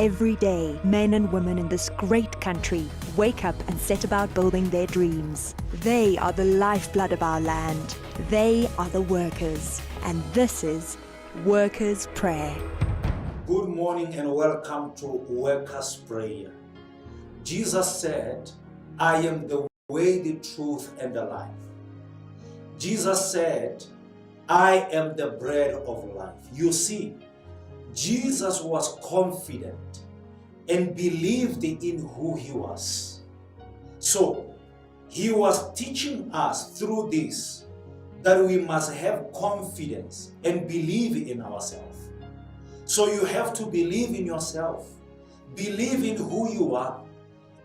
Every day, men and women in this great country wake up and set about building their dreams. They are the lifeblood of our land. They are the workers. And this is Workers' Prayer. Good morning and welcome to Workers' Prayer. Jesus said, I am the way, the truth, and the life. Jesus said, I am the bread of life. You see, Jesus was confident and believed in who he was. So, he was teaching us through this that we must have confidence and believe in ourselves. So you have to believe in yourself, believe in who you are,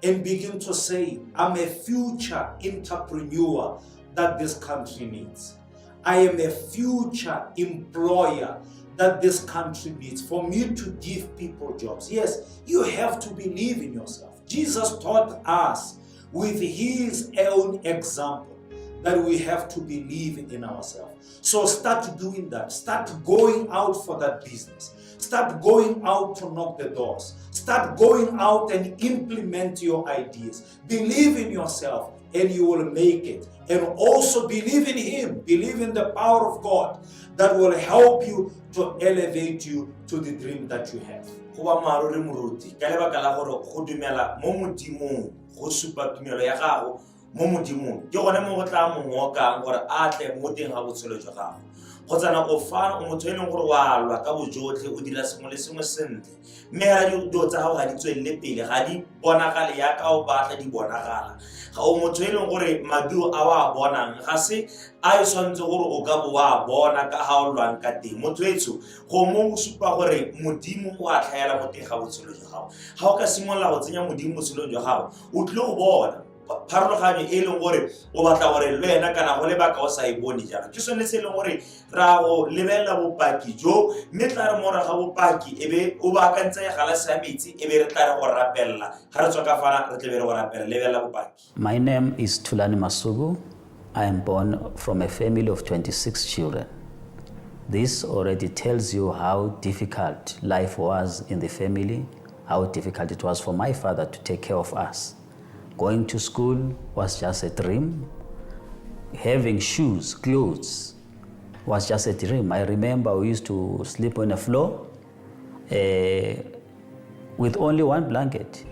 and begin to say, I'm a future entrepreneur that this country needs. I am a future employer that this country needs for me to give people jobs. Yes, you have to believe in yourself. Jesus taught us with his own example that we have to believe in ourselves. So start doing that. Start going out for that business. Start going out to knock the doors. Start going out and implement your ideas. Believe in yourself and you will make it. And also believe in him. Believe in the power of God that will help you to elevate you to the dream that you have. Go maruri moruti ka lebaka la gore go dumela mo modimong go supa tumelo ya gago mo modimong ke gone mo go tla mo ngokang gore a tle mo teng ga botshelo jwa gago go tsana go fana o motho e leng gore wa lwa ka bojotlhe o dira sengwe le sengwe sentle mme ga dio tsa gago ga di tswelle pele ga di bonagale ya ka o batla di bonagala ga o motho e leng gore maduo a wa bonang ga se a tshwantse gore o ka bo wa bona ka ha o lwang ka teng motho etso go mo supa gore modimo o a tlhaela mo teng ga botshelo jwa gago ga o ka simolla go tsenya modimo mo tshelong jwa gago o tle go bona pharologanyo e leng gore o batla gore le wena kana go lebaka o sa e bone jana ke sone se leng gore ra go lebella bopaki jo mme tla re mora ga bopaki ebe o ba ka ntse ga la sa metsi ebe re tla re go rapella ga re tswa ka fana re tle be re go rapella lebella bopaki. My name is Tulani Masugu. I am born from a family of 26 children. This already tells you how difficult life was in the family, how difficult it was for my father to take care of us. Going to school was just a dream. Having shoes, clothes, was just a dream. I remember we used to sleep on the floor with only one blanket,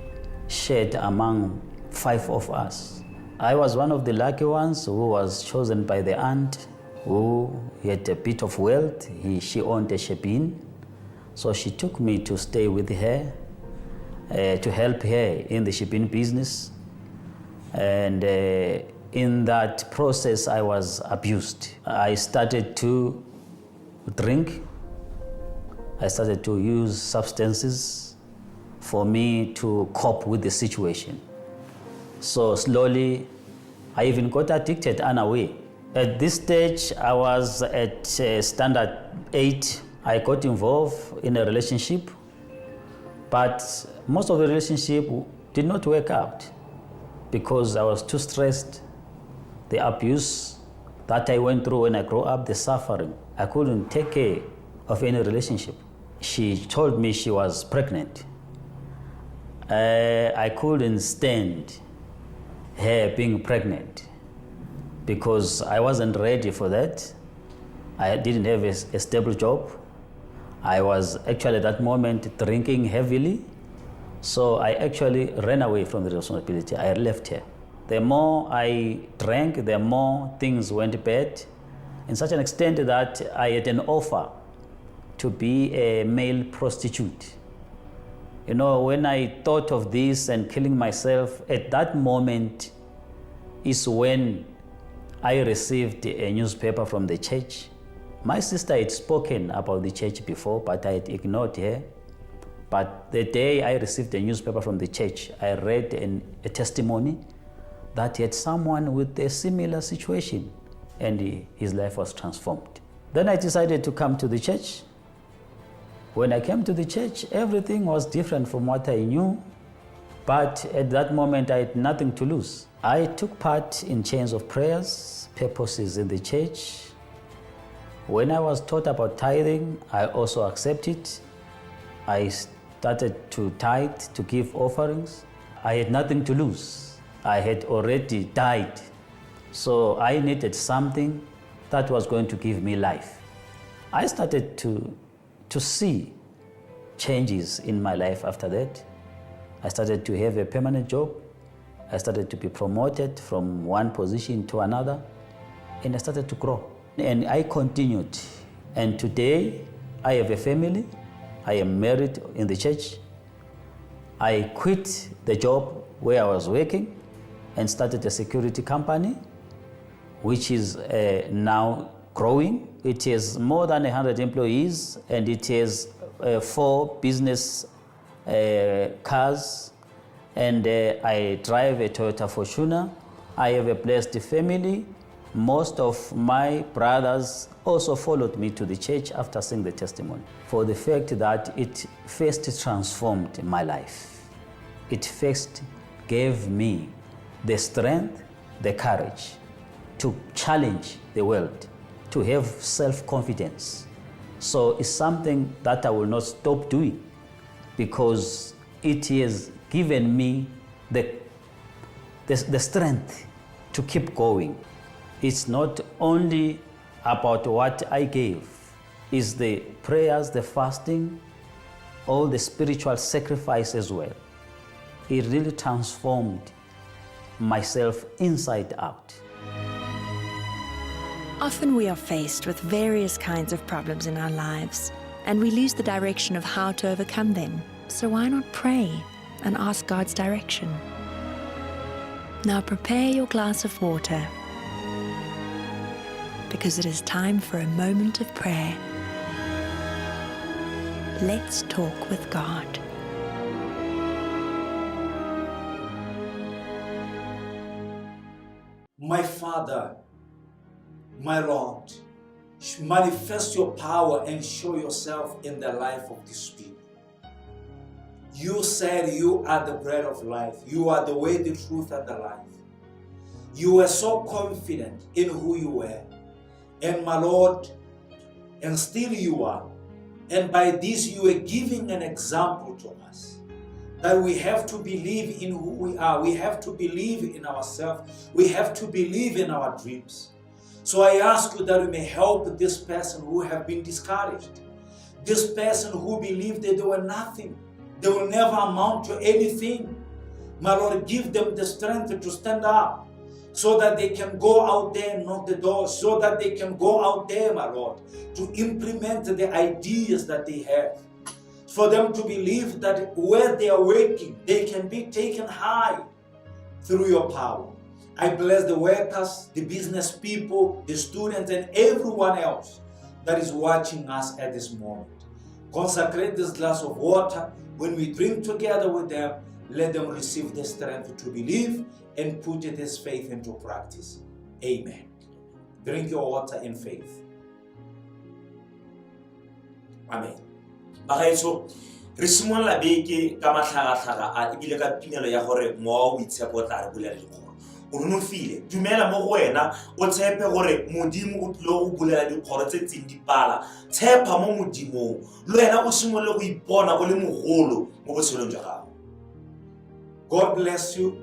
shared among 5 of us. I was one of the lucky ones who was chosen by the aunt who had a bit of wealth. She owned a shebeen, so she took me to stay with her, to help her in the shebeen business. And in that process, I was abused. I started to drink. I started to use substances for me to cope with the situation. So slowly, I even got addicted unaware. At this stage, I was at standard 8. I got involved in a relationship, but most of the relationship did not work out because I was too stressed. The abuse that I went through when I grew up, the suffering, I couldn't take care of any relationship. She told me she was pregnant. I couldn't stand her being pregnant because I wasn't ready for that. I didn't have a stable job. I was actually at that moment drinking heavily. So I actually ran away from the responsibility. I left her. The more I drank, the more things went bad, in such an extent that I had an offer to be a male prostitute. You know, when I thought of this and killing myself, at that moment is when I received a newspaper from the church. My sister had spoken about the church before, but I had ignored her. But the day I received a newspaper from the church, I read a testimony that he had someone with a similar situation and his life was transformed. Then I decided to come to the church. When I came to the church, everything was different from what I knew, but at that moment I had nothing to lose. I took part in chains of prayers, purposes in the church. When I was taught about tithing, I also accepted. I started to tithe, to give offerings. I had nothing to lose. I had already died. So I needed something that was going to give me life. I started to see changes in my life after that. I started to have a permanent job. I started to be promoted from one position to another, and I started to grow. And I continued. And today, I have a family. I am married in the church. I quit the job where I was working and started a security company, which is now growing. It has more than 100 employees, and it has 4 business cars, and I drive a Toyota Fortuner. I have a blessed family. Most of my brothers also followed me to the church after seeing the testimony, for the fact that it first transformed my life. It first gave me the strength, the courage to challenge the world, to have self-confidence. So it's something that I will not stop doing, because it has given me the strength to keep going. It's not only about what I gave, it's the prayers, the fasting, all the spiritual sacrifice as well. It really transformed myself inside out. Often we are faced with various kinds of problems in our lives, and we lose the direction of how to overcome them. So why not pray and ask God's direction? Now prepare your glass of water, because it is time for a moment of prayer. Let's talk with God. My Father, my Lord, manifest your power and show yourself in the life of these people. You said you are the bread of life. You are the way, the truth, and the life. You were so confident in who you were. And my Lord, and still you are. And by this you are giving an example to us, that we have to believe in who we are. We have to believe in ourselves. We have to believe in our dreams. So I ask you that you may help this person who have been discouraged. This person who believed that they were nothing. They will never amount to anything. My Lord, give them the strength to stand up, so that they can go out there and knock the door, so that they can go out there, my Lord, to implement the ideas that they have. For them to believe that where they are working, they can be taken high through your power. I bless the workers, the business people, the students, and everyone else that is watching us at this moment. Consecrate this glass of water. When we drink together with them, let them receive the strength to believe and put this faith into practice. Amen. Drink your water in faith. Amen. Bagaetso re simolla beke ka matlhagatlhaga a ebile ka tumelo ya gore mowa o itshepo o tla re bulela dikgoro. O nonofile, dumela mo go wena, o tshepe gore modimo o tlile go bulela dikgoro tse ntseng di pala. Tshepa mo modimong, le wena o simololle go ipona o le mogolo mo botshelong jwa gago. God bless you.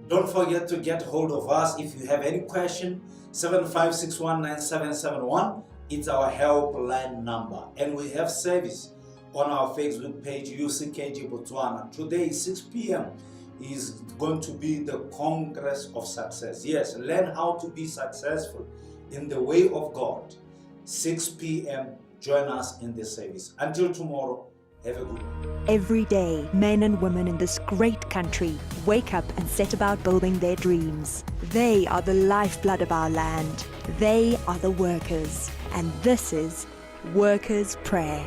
Don't forget to get hold of us if you have any question. 75619771. It's our helpline number. And we have service on our Facebook page, UCKG Botswana. Today, 6 p.m. is going to be the Congress of Success. Yes, learn how to be successful in the way of God. 6 p.m. Join us in this service. Until tomorrow, have a good one. Every day, men and women in this great country wake up and set about building their dreams. They are the lifeblood of our land. They are the workers. And this is Workers' Prayer.